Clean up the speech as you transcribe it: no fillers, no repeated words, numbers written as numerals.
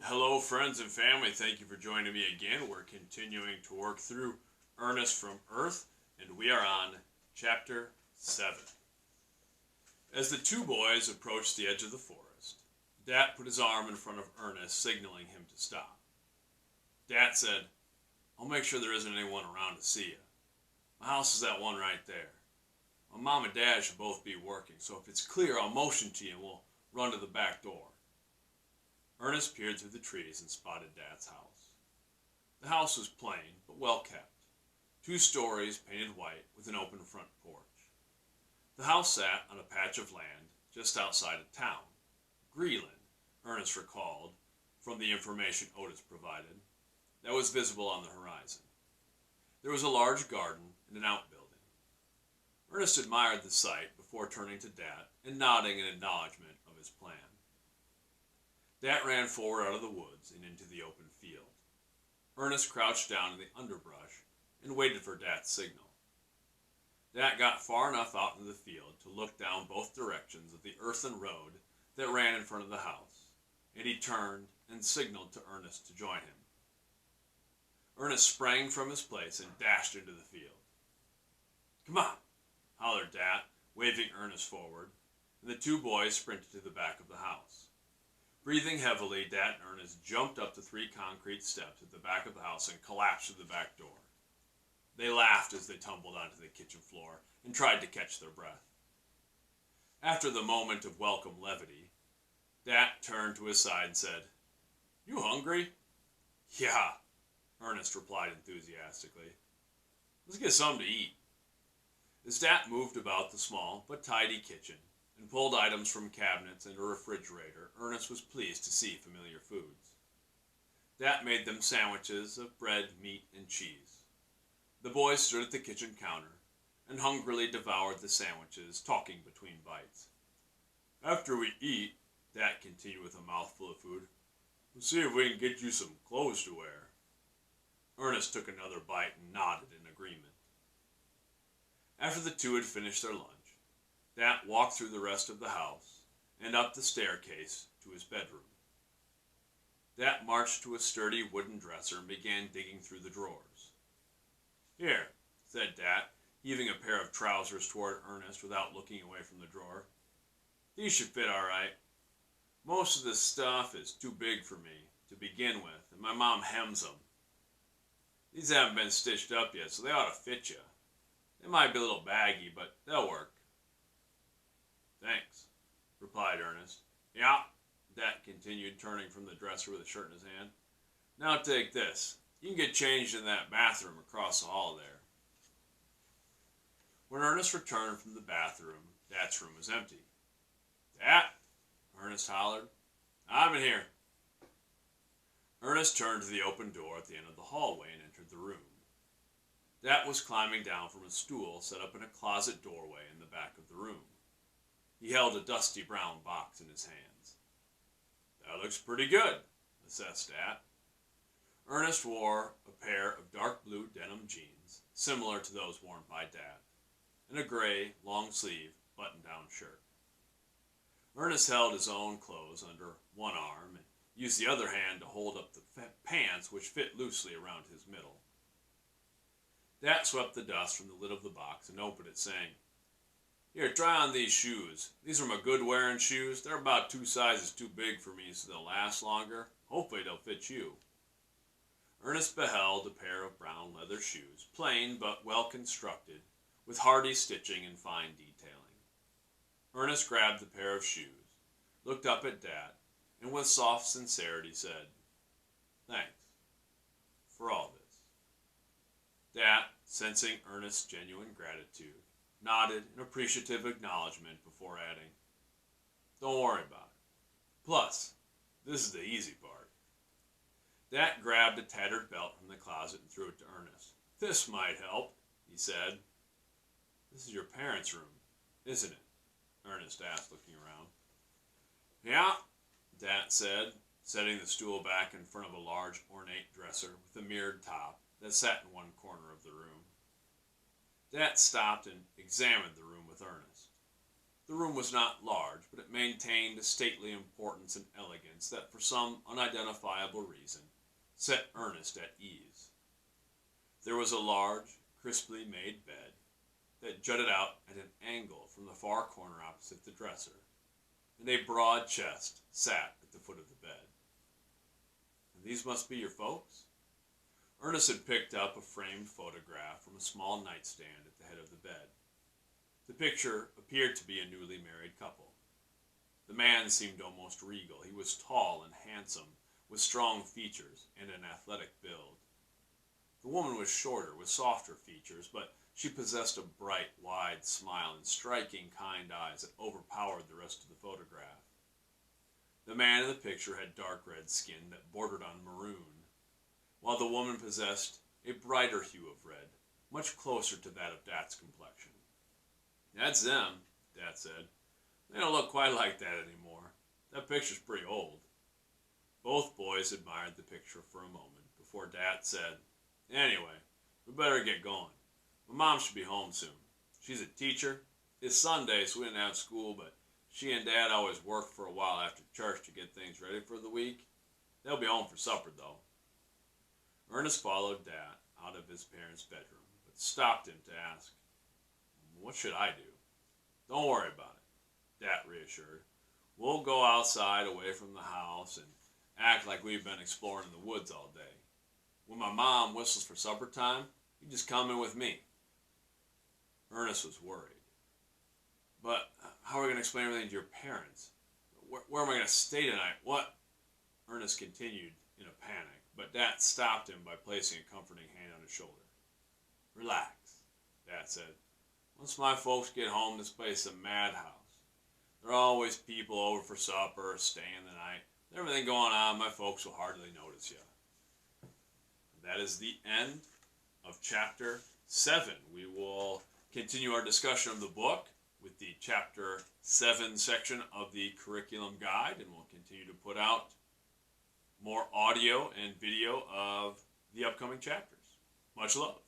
Hello, friends and family. Thank you for joining me again. We're continuing to work through Ernest from Earth, and we are on Chapter 7. As the two boys approached the edge of the forest, Dat put his arm in front of Ernest, signaling him to stop. Dat said, "I'll make sure there isn't anyone around to see you. My house is that one right there. My mom and dad should both be working, so if it's clear, I'll motion to you and we'll run to the back door." Ernest peered through the trees and spotted Dad's house. The house was plain, but well kept. 2 stories painted white with an open front porch. The house sat on a patch of land just outside of town. Greeland, Ernest recalled, from the information Otis provided, that was visible on the horizon. There was a large garden and an outbuilding. Ernest admired the sight before turning to Dad and nodding in acknowledgement of his plan. Dat ran forward out of the woods and into the open field. Ernest crouched down in the underbrush and waited for Dat's signal. Dat got far enough out into the field to look down both directions of the earthen road that ran in front of the house, and he turned and signaled to Ernest to join him. Ernest sprang from his place and dashed into the field. "Come on," hollered Dat, waving Ernest forward, and the 2 boys sprinted to the back of the house. Breathing heavily, Dat and Ernest jumped up the 3 concrete steps at the back of the house and collapsed through the back door. They laughed as they tumbled onto the kitchen floor and tried to catch their breath. After the moment of welcome levity, Dat turned to his side and said, "You hungry?" "Yeah," Ernest replied enthusiastically. "Let's get something to eat." As Dat moved about the small but tidy kitchen and pulled items from cabinets and a refrigerator, Ernest was pleased to see familiar foods. Dat made them sandwiches of bread, meat, and cheese. The boys stood at the kitchen counter and hungrily devoured the sandwiches, talking between bites. "After we eat," Dat continued with a mouthful of food, "we'll see if we can get you some clothes to wear." Ernest took another bite and nodded in agreement. After the 2 had finished their lunch, Dat walked through the rest of the house and up the staircase to his bedroom. Dat marched to a sturdy wooden dresser and began digging through the drawers. "Here," said Dat, heaving a pair of trousers toward Ernest without looking away from the drawer. "These should fit all right. Most of this stuff is too big for me to begin with, and my mom hems them. These haven't been stitched up yet, so they ought to fit you. They might be a little baggy, but they'll work." "Thanks," replied Ernest. "Yeah," Dat continued, turning from the dresser with a shirt in his hand. "Now take this. You can get changed in that bathroom across the hall there." When Ernest returned from the bathroom, Dat's room was empty. "Dat," Ernest hollered, "I'm in here." Ernest turned to the open door at the end of the hallway and entered the room. Dat was climbing down from a stool set up in a closet doorway in the back of the room. He held a dusty brown box in his hands. "That looks pretty good," assessed Dat. Ernest wore a pair of dark blue denim jeans, similar to those worn by Dat, and a gray, long-sleeved, button-down shirt. Ernest held his own clothes under one arm and used the other hand to hold up the pants, which fit loosely around his middle. Dat swept the dust from the lid of the box and opened it, saying, "Here, try on these shoes. These are my good-wearing shoes. They're about 2 sizes too big for me, so they'll last longer. Hopefully they'll fit you." Ernest beheld a pair of brown leather shoes, plain but well-constructed, with hardy stitching and fine detailing. Ernest grabbed the pair of shoes, looked up at Dat, and with soft sincerity said, "Thanks for all this." Dat, sensing Ernest's genuine gratitude, nodded in appreciative acknowledgement before adding, "Don't worry about it. Plus, this is the easy part." Dat grabbed a tattered belt from the closet and threw it to Ernest. "This might help," he said. "This is your parents' room, isn't it?" Ernest asked, looking around. "Yeah," Dat said, setting the stool back in front of a large, ornate dresser with a mirrored top that sat in one corner of the room. Dat stopped and examined the room with Ernest. The room was not large, but it maintained a stately importance and elegance that, for some unidentifiable reason, set Ernest at ease. There was a large, crisply made bed that jutted out at an angle from the far corner opposite the dresser, and a broad chest sat at the foot of the bed. "And these must be your folks?" Ernest had picked up a framed photograph from a small nightstand at the head of the bed. The picture appeared to be a newly married couple. The man seemed almost regal. He was tall and handsome, with strong features and an athletic build. The woman was shorter, with softer features, but she possessed a bright, wide smile and striking, kind eyes that overpowered the rest of the photograph. The man in the picture had dark red skin that bordered on maroon, while the woman possessed a brighter hue of red, much closer to that of Dat's complexion. "That's them," Dat said. "They don't look quite like that anymore. That picture's pretty old." Both boys admired the picture for a moment before Dat said, "Anyway, we better get going. My mom should be home soon. She's a teacher. It's Sunday, so we didn't have school, but she and Dad always work for a while after church to get things ready for the week. They'll be home for supper, though." Ernest followed Dat out of his parents' bedroom, but stopped him to ask, "What should I do?" "Don't worry about it," Dat reassured. "We'll go outside away from the house and act like we've been exploring the woods all day. When my mom whistles for supper time, you just come in with me." Ernest was worried. "But how are we going to explain everything to your parents? Where am I going to stay tonight? What?" Ernest continued in a panic, but Dat stopped him by placing a comforting hand on his shoulder. "Relax," Dat said. "Once my folks get home, this place is a madhouse. There are always people over for supper or staying the night. With everything going on, my folks will hardly notice you." That is the end of Chapter 7. We will continue our discussion of the book with the Chapter 7 section of the curriculum guide, and we'll continue to put out more audio and video of the upcoming chapters. Much love.